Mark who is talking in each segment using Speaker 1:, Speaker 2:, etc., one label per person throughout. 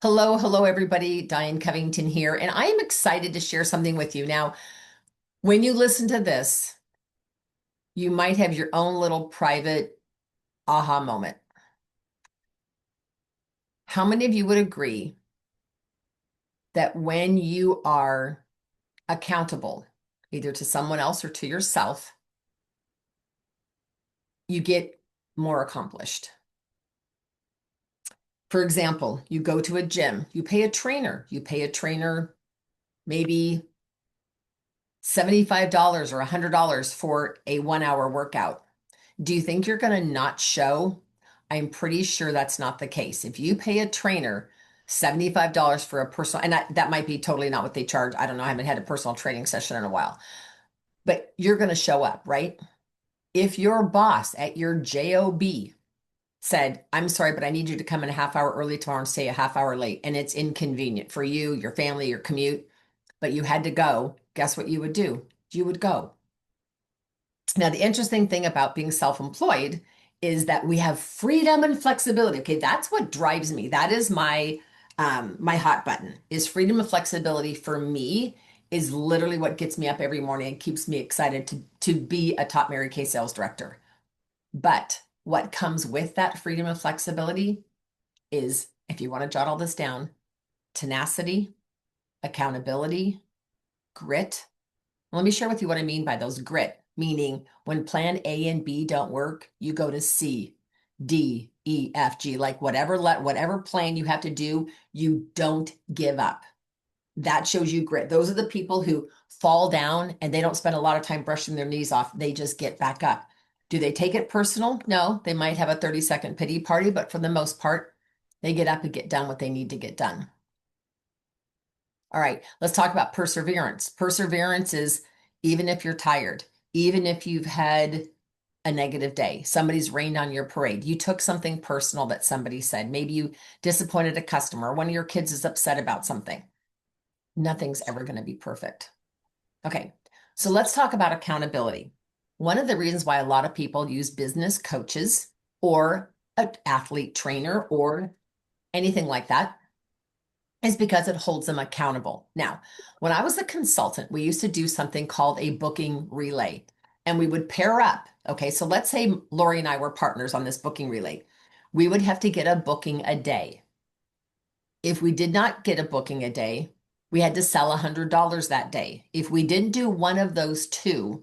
Speaker 1: Hello, hello, everybody. Diane Covington here, and I am excited to share something with you. Now, when you listen to this, you might have your own little private aha moment. How many of you would agree that when you are accountable, either to someone else or to yourself, you get more accomplished? For example, you go to a gym, you pay a trainer maybe $75 or $100 for a 1 hour workout. Do you think you're going to not show? I'm pretty sure that's not the case. If you pay a trainer $75 for a personal, and that might be totally not what they charge. I don't know. I haven't had a personal training session in a while, but you're going to show up, right? If your boss at your job said, I'm sorry, but I need you to come in a half hour early tomorrow and stay a half hour late, and it's inconvenient for you, your family, your commute, but you had to go, guess what you would do? You would go. Now, the interesting thing about being self-employed is that we have freedom and flexibility. Okay, that's what drives me. That is my hot button. Is freedom and flexibility for me is literally what gets me up every morning and keeps me excited to be a top Mary Kay sales director. But what comes with that freedom and flexibility is, if you want to jot all this down, tenacity, accountability, grit. Let me share with you what I mean by those grit, meaning when plan A and B don't work, you go to C, D, E, F, G, like whatever plan you have to do, you don't give up. That shows you grit. Those are the people who fall down and they don't spend a lot of time brushing their knees off. They just get back up. Do they take it personal? No, they might have a 30-second pity party, but for the most part, they get up and get done what they need to get done. All right, let's talk about perseverance. Perseverance is even if you're tired, even if you've had a negative day, somebody's rained on your parade, you took something personal that somebody said, maybe you disappointed a customer, one of your kids is upset about something. Nothing's ever going to be perfect. Okay, so let's talk about accountability. One of the reasons why a lot of people use business coaches or an athlete trainer or anything like that is because it holds them accountable. Now, when I was a consultant, we used to do something called a booking relay, and we would pair up. Okay, so let's say Lori and I were partners on this booking relay. We would have to get a booking a day. If we did not get a booking a day, we had to sell $100 that day. If we didn't do one of those two,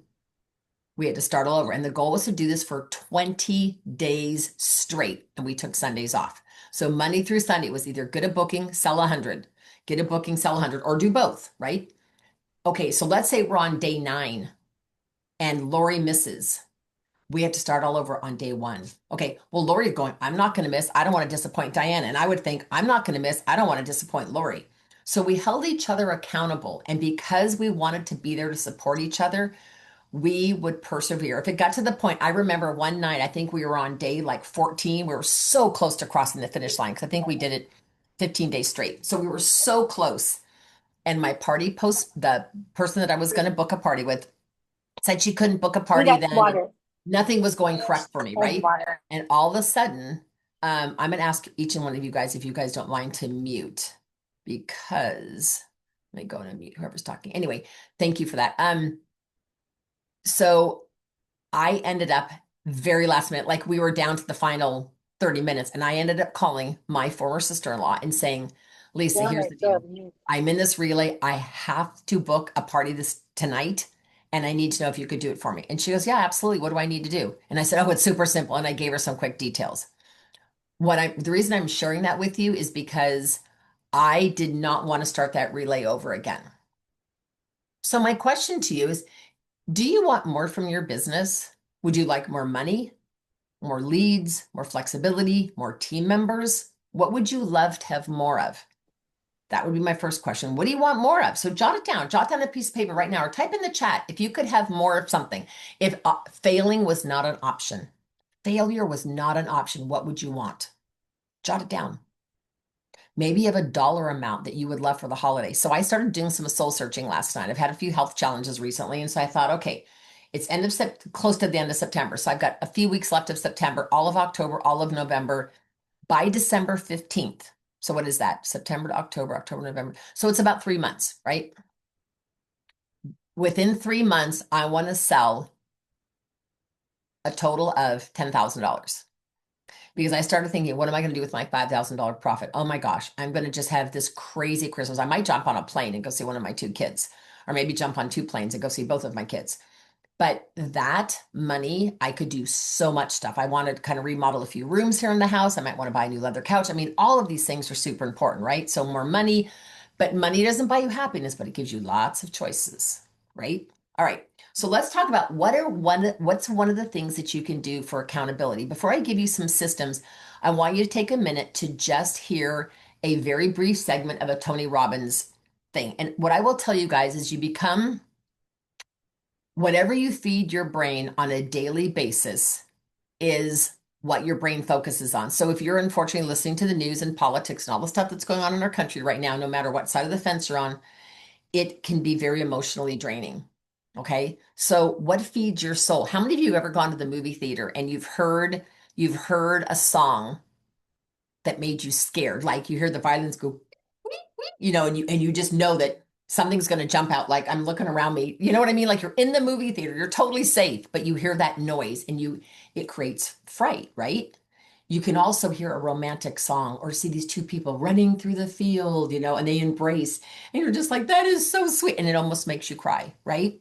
Speaker 1: we had to start all over. And the goal was to do this for 20 days straight. And we took Sundays off. So Monday through Sunday was either get a booking, sell 100, get a booking, sell 100, or do both, right? Okay, so let's say we're on day 9 and Lori misses. We have to start all over on day 1. Okay, well, Lori's going, I'm not going to miss. I don't want to disappoint Diane. And I would think, I'm not going to miss. I don't want to disappoint Lori. So we held each other accountable. And because we wanted to be there to support each other, we would persevere. If it got to the point, I remember one night, I think we were on day like 14. We were so close to crossing the finish line because I think we did it 15 days straight. So we were so close. And my party post, the person that I was going to book a party with, said she couldn't book a
Speaker 2: We
Speaker 1: party
Speaker 2: got
Speaker 1: then. And
Speaker 2: water.
Speaker 1: nothing was going correct for me,
Speaker 2: There's
Speaker 1: right?
Speaker 2: water.
Speaker 1: And all of a sudden, I'm going to ask each and one of you guys if you guys don't mind to mute because let me go and mute whoever's talking. Anyway, thank you for that. So I ended up very last minute, like we were down to the final 30 minutes, and I ended up calling my former sister-in-law and saying, Lisa,
Speaker 2: Down
Speaker 1: here's
Speaker 2: there,
Speaker 1: the
Speaker 2: so
Speaker 1: deal. I'm in this relay. I have to book a party this tonight, and I need to know if you could do it for me. And she goes, yeah, absolutely. What do I need to do? And I said, oh, it's super simple. And I gave her some quick details. The reason I'm sharing that with you is because I did not want to start that relay over again. So my question to you is, do you want more from your business? Would you like more money, more leads, more flexibility, more team members? What would you love to have more of? That would be my first question. What do you want more of? So jot down a piece of paper right now or type in the chat if you could have more of something. If failing was not an option, failure was not an option, what would you want? Jot it down. Maybe you have a dollar amount that you would love for the holiday. So I started doing some soul searching last night. I've had a few health challenges recently. And so I thought, okay, it's close to the end of September. So I've got a few weeks left of September, all of October, all of November. By December 15th, So what is that? September to October, October, November. So it's about 3 months, right? Within 3 months, I want to sell a total of $10,000 because I started thinking, what am I going to do with my $5,000 profit? Oh my gosh, I'm going to just have this crazy Christmas. I might jump on a plane and go see one of my 2 kids, or maybe jump on 2 planes and go see both of my kids. But that money, I could do so much stuff. I wanted to kind of remodel a few rooms here in the house. I might want to buy a new leather couch. I mean, all of these things are super important, right? So more money, but money doesn't buy you happiness, but it gives you lots of choices, right? All right. So let's talk about what's one of the things that you can do for accountability. Before I give you some systems, I want you to take a minute to just hear a very brief segment of a Tony Robbins thing. And what I will tell you guys is you become whatever you feed your brain on a daily basis is what your brain focuses on. So if you're unfortunately listening to the news and politics and all the stuff that's going on in our country right now, no matter what side of the fence you're on, it can be very emotionally draining. Okay. So what feeds your soul? How many of you have ever gone to the movie theater and you've heard a song that made you scared? Like you hear the violins go, and you just know that something's going to jump out. Like I'm looking around me, you know what I mean? Like you're in the movie theater, you're totally safe, but you hear that noise and it creates fright, right? You can also hear a romantic song or see these 2 people running through the field, and they embrace, and you're just like, that is so sweet. And it almost makes you cry, right?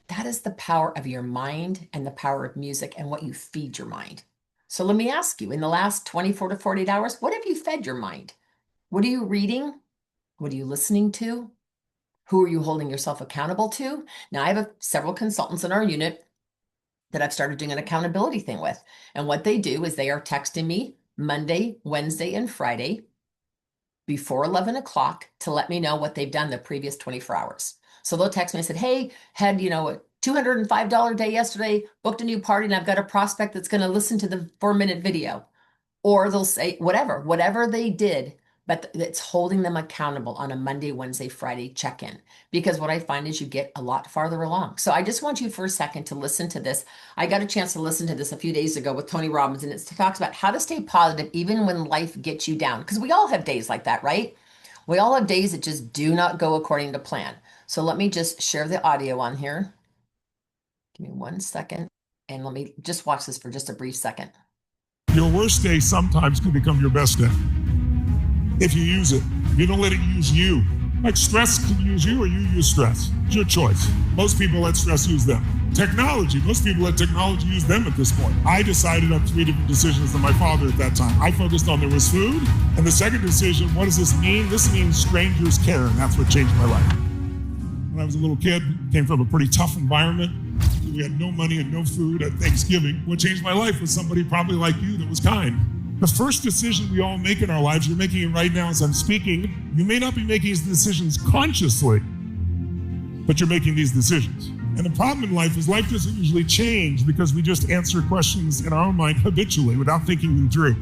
Speaker 1: That is the power of your mind and the power of music and what you feed your mind. So let me ask you, in the last 24 to 48 hours, what have you fed your mind? What are you reading? What are you listening to? Who are you holding yourself accountable to? Now, I have several consultants in our unit that I've started doing an accountability thing with. And what they do is they are texting me Monday, Wednesday, and Friday before 11 o'clock to let me know what they've done the previous 24 hours. So they'll text me and said, hey, had, a $205 day yesterday, booked a new party, and I've got a prospect that's going to listen to the 4-minute video. Or they'll say whatever they did, but it's holding them accountable on a Monday, Wednesday, Friday check-in. Because what I find is you get a lot farther along. So I just want you for a second to listen to this. I got a chance to listen to this a few days ago with Tony Robbins, and it talks about how to stay positive even when life gets you down. Because we all have days like that, right? We all have days that just do not go according to plan. So let me just share the audio on here. Give me 1 second, and let me just watch this for just a brief second.
Speaker 2: Your worst day sometimes can become your best day if you use it. If you don't let it use you. Like stress can use you or you use stress. It's your choice. Most people let stress use them. Technology, most people let technology use them at this point. I decided on 3 different decisions than my father at that time. I focused on there was food, and the second decision, what does this mean? This means strangers care, and that's what changed my life. When I was a little kid, came from a pretty tough environment. We had no money and no food at Thanksgiving. What changed my life was somebody probably like you that was kind. The first decision we all make in our lives, you're making it right now as I'm speaking. You may not be making these decisions consciously, but you're making these decisions. And the problem in life is life doesn't usually change because we just answer questions in our own mind habitually without thinking them through.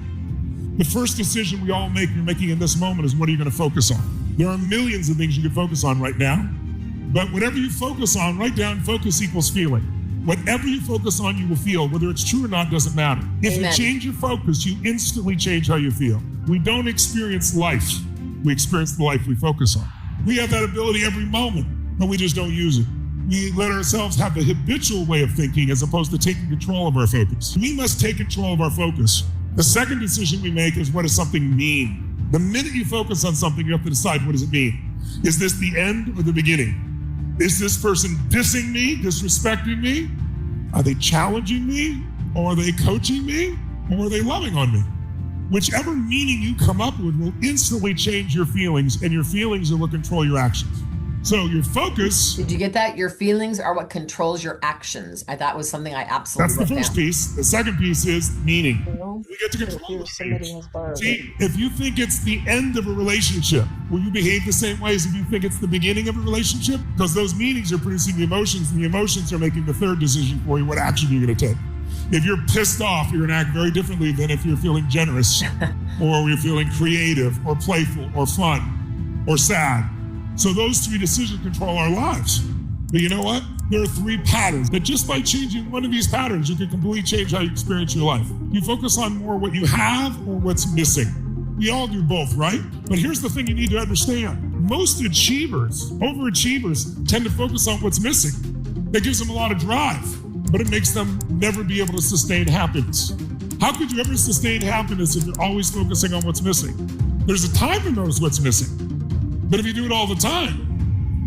Speaker 2: The first decision we all make, you're making in this moment, is what are you going to focus on? There are millions of things you can focus on right now, but whatever you focus on, write down focus equals feeling. Whatever you focus on, you will feel. Whether it's true or not doesn't matter. If
Speaker 1: Amen.
Speaker 2: You change your focus, you instantly change how you feel. We don't experience life. We experience the life we focus on. We have that ability every moment, but we just don't use it. We let ourselves have the habitual way of thinking as opposed to taking control of our focus. We must take control of our focus. The second decision we make is, what does something mean? The minute you focus on something, you have to decide, what does it mean? Is this the end or the beginning? Is this person dissing me, disrespecting me? Are they challenging me? Or are they coaching me? Or are they loving on me? Whichever meaning you come up with will instantly change your feelings, and your feelings are what control your actions. So your focus...
Speaker 1: Did you get that? Your feelings are what controls your actions. That was something I absolutely
Speaker 2: That's the first piece. The second piece is meaning.
Speaker 3: We
Speaker 2: get to control See, if you think it's the end of a relationship, will you behave the same way as if you think it's the beginning of a relationship? Because those meanings are producing the emotions, and the emotions are making the third decision for you, what action you're going to take. If you're pissed off, you're going to act very differently than if you're feeling generous, or you're feeling creative, or playful, or fun, or sad. So those 3 decisions control our lives. But you know what? There are 3 patterns that just by changing one of these patterns, you can completely change how you experience your life. You focus on more what you have or what's missing. We all do both, right? But here's the thing you need to understand. Most achievers, overachievers, tend to focus on what's missing. That gives them a lot of drive, but it makes them never be able to sustain happiness. How could you ever sustain happiness if you're always focusing on what's missing? There's a time to notice what's missing. But if you do it all the time,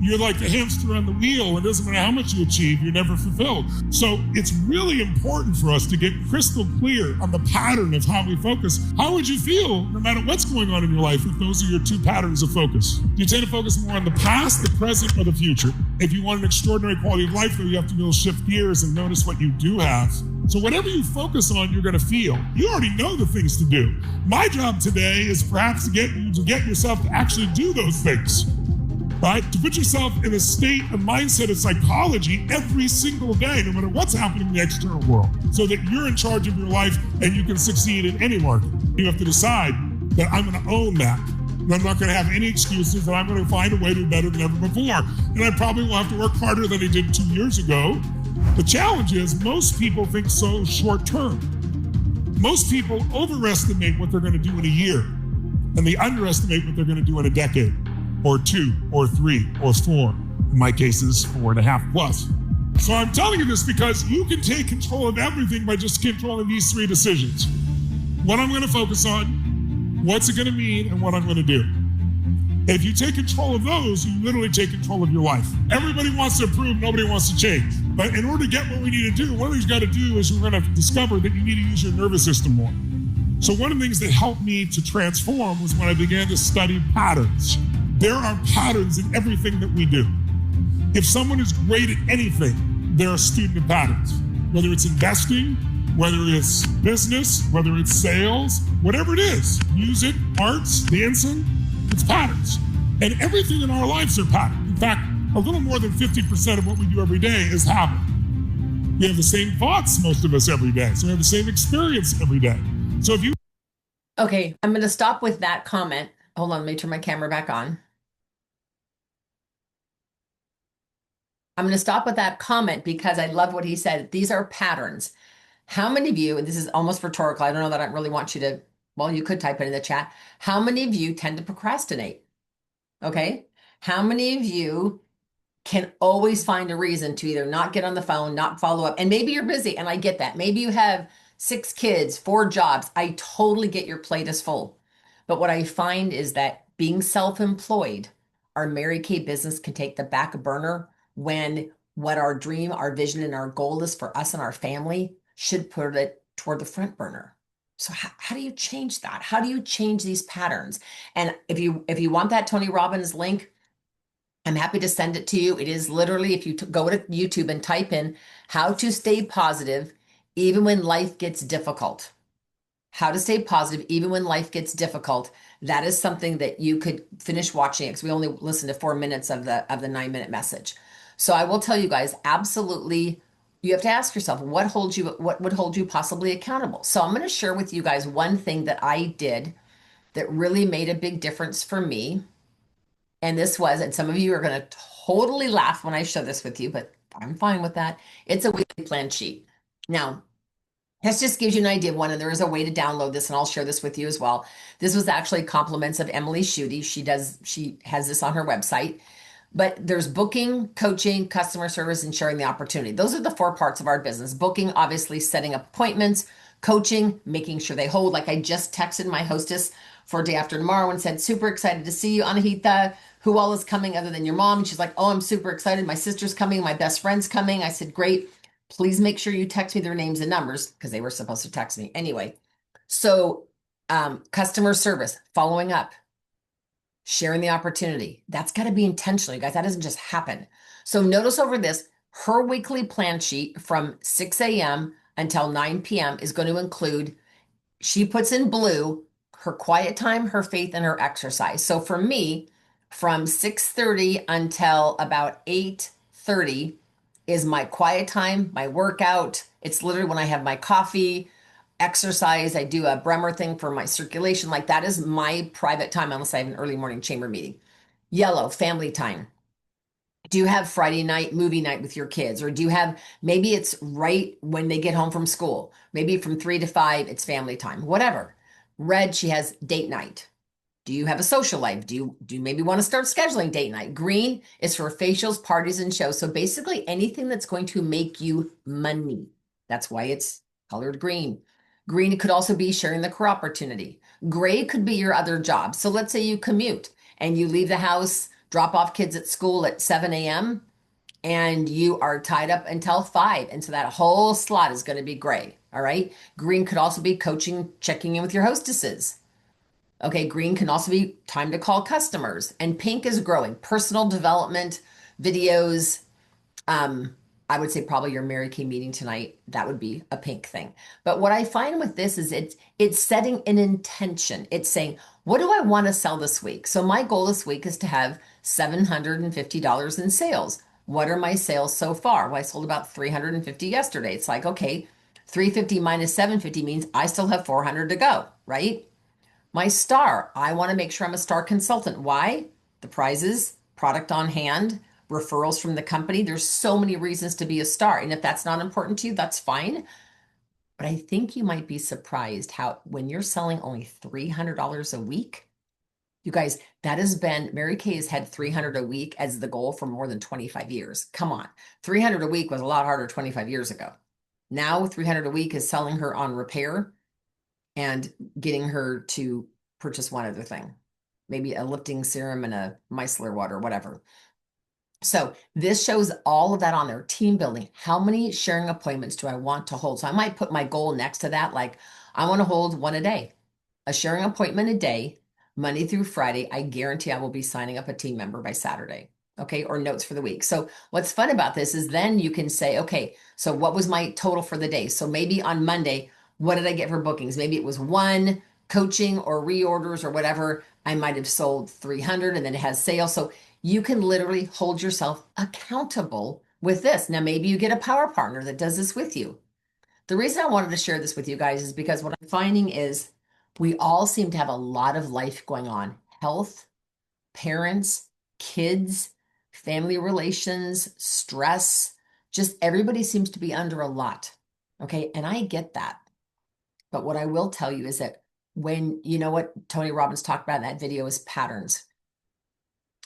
Speaker 2: you're like the hamster on the wheel. It doesn't matter how much you achieve, you're never fulfilled. So it's really important for us to get crystal clear on the pattern of how we focus. How would you feel, no matter what's going on in your life, if those are your two patterns of focus? Do you tend to focus more on the past, the present, or the future? If you want an extraordinary quality of life, though, you have to be able to shift gears and notice what you do have. So whatever you focus on, you're going to feel. You already know the things to do. My job today is perhaps to get you to get yourself to actually do those things. Right? To put yourself in a state of mindset of psychology every single day, no matter what's happening in the external world, so that you're in charge of your life and you can succeed in any market. You have to decide that I'm going to own that. And I'm not going to have any excuses, and I'm going to find a way to do better than ever before. And I probably will have to work harder than I did 2 years ago. The challenge is most people think so short term. Most people overestimate what they're going to do in a year, and they underestimate what they're going to do in a decade, or 2, or 3, or 4. In my case, is 4.5 plus. So I'm telling you this because you can take control of everything by just controlling these 3 decisions. What I'm going to focus on, what's it going to mean, and what I'm going to do. If you take control of those, you literally take control of your life. Everybody wants to improve, nobody wants to change. But in order to get what we need to do, one of the things you got to do is we're going to discover that you need to use your nervous system more. So one of the things that helped me to transform was when I began to study patterns. There are patterns in everything that we do. If someone is great at anything, they're a student of patterns. Whether it's investing, whether it's business, whether it's sales, whatever it is, music, arts, dancing, it's patterns. And everything in our lives are patterns. In fact, a little more than 50% of what we do every day is habit. We have the same thoughts, most of us, every day. So we have the same experience every day. So if you...
Speaker 1: Okay, I'm going to stop with that comment. Hold on, let me turn my camera back on. I'm going to stop with that comment because I love what he said. These are patterns. How many of you, and this is almost rhetorical, I don't know that I really want you to, well, you could type it in the chat. How many of you tend to procrastinate? Okay. How many of you can always find a reason to either not get on the phone, not follow up? And maybe you're busy, and I get that. Maybe you have 6 kids, 4 jobs. I totally get your plate is full. But what I find is that being self-employed, our Mary Kay business can take the back burner when what our dream, our vision, and our goal is for us and our family should put it toward the front burner. So how do you change that? How do you change these patterns? And if you want that Tony Robbins link, I'm happy to send it to you. It is literally, if you go to YouTube and type in how to stay positive even when life gets difficult. How to stay positive even when life gets difficult. That is something that you could finish watching it because we only listened to 4 minutes of the 9-minute message. So I will tell you guys, absolutely, you have to ask yourself what would hold you possibly accountable. So I'm going to share with you guys one thing that I did that really made a big difference for me. And this was, and some of you are going to totally laugh when I show this with you, but I'm fine with that. It's a weekly plan sheet. Now, this just gives you an idea of one, and there is a way to download this, and I'll share this with you as well. This was actually compliments of Emily Schutte. She has this on her website. But there's booking, coaching, customer service, and sharing the opportunity. Those are the 4 parts of our business. Booking, obviously, setting up appointments, coaching, making sure they hold. Like I just texted my hostess for day after tomorrow and said, super excited to see you, Anahita. Who all is coming other than your mom? And she's like, oh, I'm super excited. My sister's coming. My best friend's coming. I said, great. Please make sure you text me their names and numbers because they were supposed to text me. Anyway, so customer service, following up, sharing the opportunity. That's got to be intentional, you guys. That doesn't just happen. So notice over this, her weekly plan sheet from 6 a.m. until 9 p.m. is going to include, she puts in blue, her quiet time, her faith, and her exercise. So for me, from 6:30 until about 8:30 is my quiet time, my workout. It's literally when I have my coffee, exercise. I do a Bremer thing for my circulation. Like that is my private time, unless I have an early morning chamber meeting. Yellow, family time. Do you have Friday night movie night with your kids? Or do you have, maybe it's right when they get home from school, maybe from 3 to 5, it's family time, whatever. Red, she has date night. Do you have a social life? Do you maybe want to start scheduling date night? Green is for facials, parties, and shows. So basically anything that's going to make you money. That's why it's colored green. Green could also be sharing the career opportunity. Gray could be your other job. So let's say you commute and you leave the house, drop off kids at school at 7 a.m. and you are tied up until 5. And so that whole slot is going to be gray. All right. Green could also be coaching, checking in with your hostesses. Okay, green can also be time to call customers, and pink is growing. Personal development videos. Um, I would say probably your Mary Kay meeting tonight. That would be a pink thing. But what I find with this is it's setting an intention. It's saying, what do I want to sell this week? So my goal this week is to have $750 in sales. What are my sales so far? Well, I sold about 350 yesterday. It's like, okay, 350 minus 750 means I still have 400 to go, right? My star, I want to make sure I'm a star consultant. Why? The prizes, product on hand, referrals from the company. There's so many reasons to be a star. And if that's not important to you, that's fine. But I think you might be surprised how when you're selling only $300 a week, you guys, that has been, Mary Kay has had 300 a week as the goal for more than 25 years. Come on. 300 a week was a lot harder 25 years ago. Now 300 a week is selling her on repair and getting her to purchase one other thing, maybe a lifting serum and a micellar water, whatever. So this shows all of that on there. Team building. How many sharing appointments do I want to hold? So I might put my goal next to that, like I want to hold one a day, a sharing appointment a day, Monday through Friday. I guarantee I will be signing up a team member by Saturday. Okay, or notes for the week. So what's fun about this is then you can say, okay, so what was my total for the day? So maybe on Monday, what did I get for bookings? Maybe it was one coaching or reorders or whatever. I might have sold 300 and then it has sales. So you can literally hold yourself accountable with this. Now, maybe you get a power partner that does this with you. The reason I wanted to share this with you guys is because what I'm finding is we all seem to have a lot of life going on: health, parents, kids, family relations, stress. Just everybody seems to be under a lot. Okay. And I get that. But what I will tell you is that when you know what Tony Robbins talked about in that video is patterns.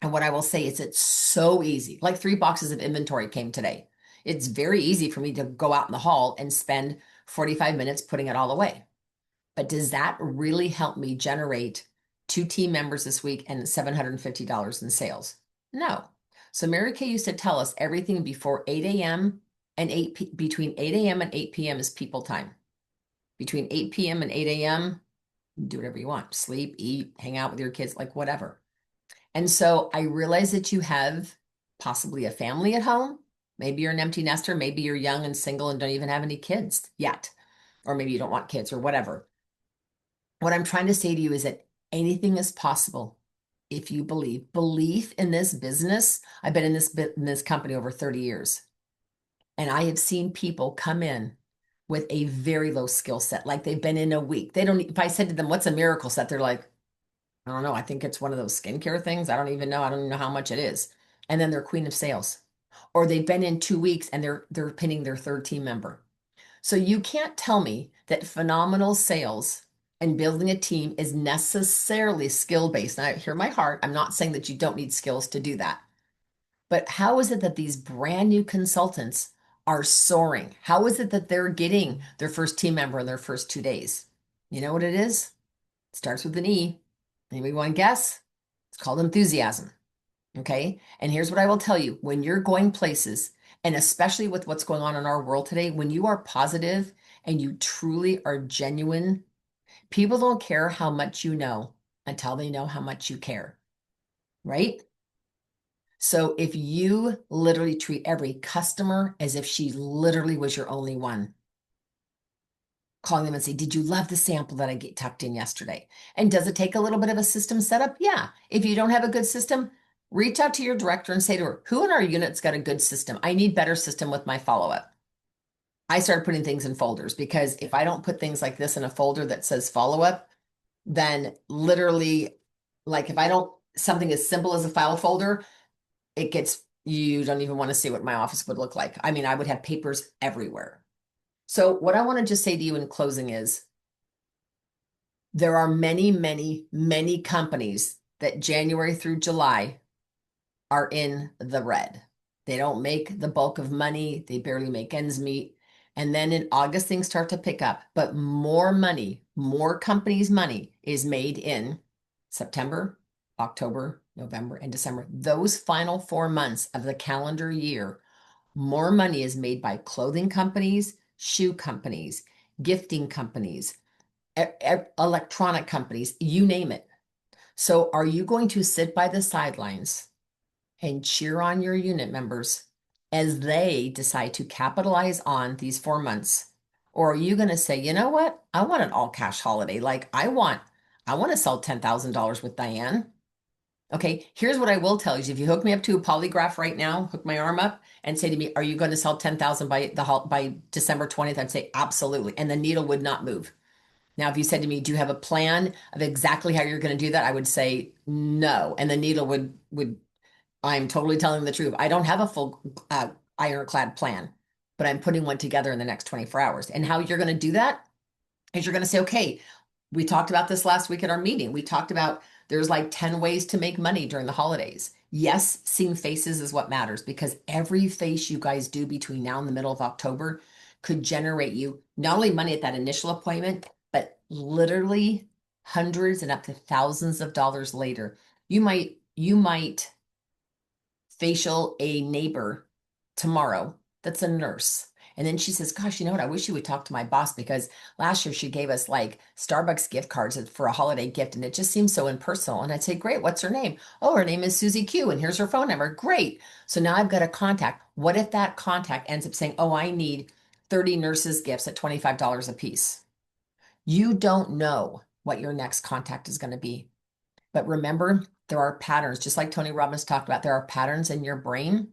Speaker 1: And what I will say is it's so easy. Like 3 boxes of inventory came today. It's very easy for me to go out in the hall and spend 45 minutes putting it all away. But does that really help me generate 2 team members this week and $750 in sales? No. So Mary Kay used to tell us everything before 8 a.m. and between 8 a.m. and 8 p.m. is people time. Between 8 p.m. and 8 a.m., do whatever you want. Sleep, eat, hang out with your kids, like whatever. And so I realize that you have possibly a family at home. Maybe you're an empty nester. Maybe you're young and single and don't even have any kids yet. Or maybe you don't want kids or whatever. What I'm trying to say to you is that anything is possible if you believe. Belief in this business. I've been in this company over 30 years. And I have seen people come in with a very low skill set, like they've been in a week. They don't, if I said to them, what's a miracle set? They're like, I don't know. I think it's one of those skincare things. I don't even know. I don't even know how much it is. And then they're queen of sales. Or they've been in 2 weeks and they're pinning their third team member. So you can't tell me that phenomenal sales and building a team is necessarily skill based. Now, hear my heart. I'm not saying that you don't need skills to do that. But how is it that these brand new consultants are soaring? How is it that they're getting their first team member in their first 2 days? You know what it is? It starts with an E. Anybody want to guess? It's called enthusiasm. Okay. And here's what I will tell you: when you're going places, and especially with what's going on in our world today, when you are positive and you truly are genuine, people don't care how much you know until they know how much you care. Right. So if you literally treat every customer as if she literally was your only one, calling them and say, did you love the sample that I get tucked in yesterday? And does it take a little bit of a system setup? Yeah. If you don't have a good system, reach out to your director and say to her, who in our unit's got a good system? I need better system with my follow-up. I started putting things in folders because if I don't put things like this in a folder that says follow-up, then literally, like if I don't, something as simple as a file folder, it gets, you don't even want to see what my office would look like. I mean, I would have papers everywhere. So what I want to just say to you in closing is There are many, many, many companies that January through July are in the red. They don't make the bulk of money, they barely make ends meet. And then in August, things start to pick up, but more money, more companies' money is made in September, October, November, and December. Those final 4 months of the calendar year, more money is made by clothing companies, shoe companies, gifting companies, electronic companies, you name it. So, are you going to sit by the sidelines and cheer on your unit members as they decide to capitalize on these 4 months? Or are you going to say, you know what? I want an all cash holiday. Like I want to sell $10,000 with Diane. Okay, here's what I will tell you. If you hook me up to a polygraph right now, hook my arm up and say to me, are you going to sell 10,000 by December 20th? I'd say absolutely. And the needle would not move. Now, if you said to me, do you have a plan of exactly how you're going to do that? I would say no. And the needle would I'm totally telling the truth. I don't have a full ironclad plan, but I'm putting one together in the next 24 hours. And how you're going to do that is you're going to say, okay, we talked about this last week at our meeting. We talked about there's like 10 ways to make money during the holidays. Yes, seeing faces is what matters because every face you guys do between now and the middle of October could generate you not only money at that initial appointment, but literally hundreds and up to thousands of dollars later. You might facial a neighbor tomorrow that's a nurse. And then she says, gosh, you know what? I wish you would talk to my boss because last year she gave us like Starbucks gift cards for a holiday gift and it just seems so impersonal. And I'd say, great, what's her name? Oh, her name is Susie Q and here's her phone number. Great. So now I've got a contact. What if that contact ends up saying, oh, I need 30 nurses gifts at $25 a piece? You don't know what your next contact is going to be. But remember, there are patterns, just like Tony Robbins talked about, there are patterns in your brain,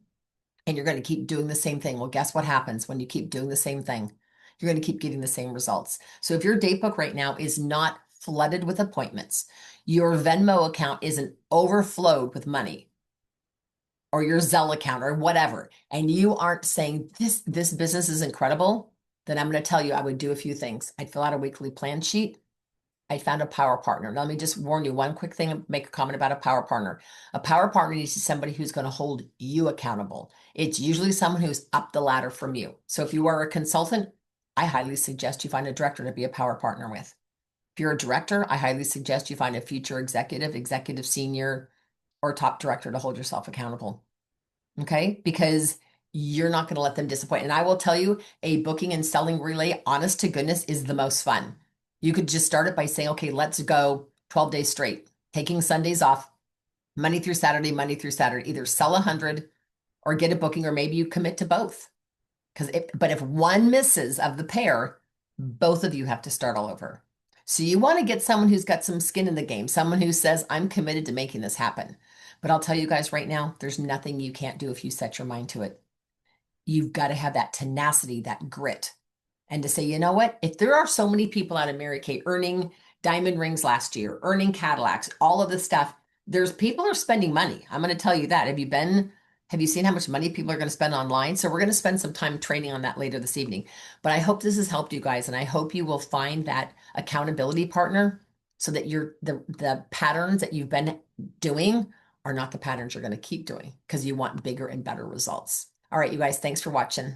Speaker 1: and you're going to keep doing the same thing. Well, guess what happens when you keep doing the same thing? You're going to keep getting the same results. So if your date book right now is not flooded with appointments, your Venmo account isn't overflowed with money, or your Zelle account or whatever, and you aren't saying this business is incredible, then I'm going to tell you I would do a few things. I'd fill out a weekly plan sheet. I found a power partner. Now, let me just warn you one quick thing and make a comment about a power partner. A power partner needs to be somebody who's going to hold you accountable. It's usually someone who's up the ladder from you. So if you are a consultant, I highly suggest you find a director to be a power partner with. If you're a director, I highly suggest you find a future executive, executive senior, or top director to hold yourself accountable. Okay, because you're not going to let them disappoint. And I will tell you, a booking and selling relay, honest to goodness, is the most fun. You could just start it by saying, okay, let's go 12 days straight, taking Sundays off, Monday through Saturday, Monday through Saturday, either sell 100 or get a booking, or maybe you commit to both. But if one misses of the pair, both of you have to start all over. So you want to get someone who's got some skin in the game, someone who says, I'm committed to making this happen. But I'll tell you guys right now, there's nothing you can't do if you set your mind to it. You've got to have that tenacity, that grit, and to say, you know what? If there are so many people out of Mary Kay earning diamond rings last year, earning Cadillacs, all of this stuff, there's people are spending money. I'm going to tell you that. Have you seen how much money people are going to spend online? So we're going to spend some time training on that later this evening. But I hope this has helped you guys, and I hope you will find that accountability partner so that the patterns that you've been doing are not the patterns you're going to keep doing because you want bigger and better results. All right, you guys, thanks for watching.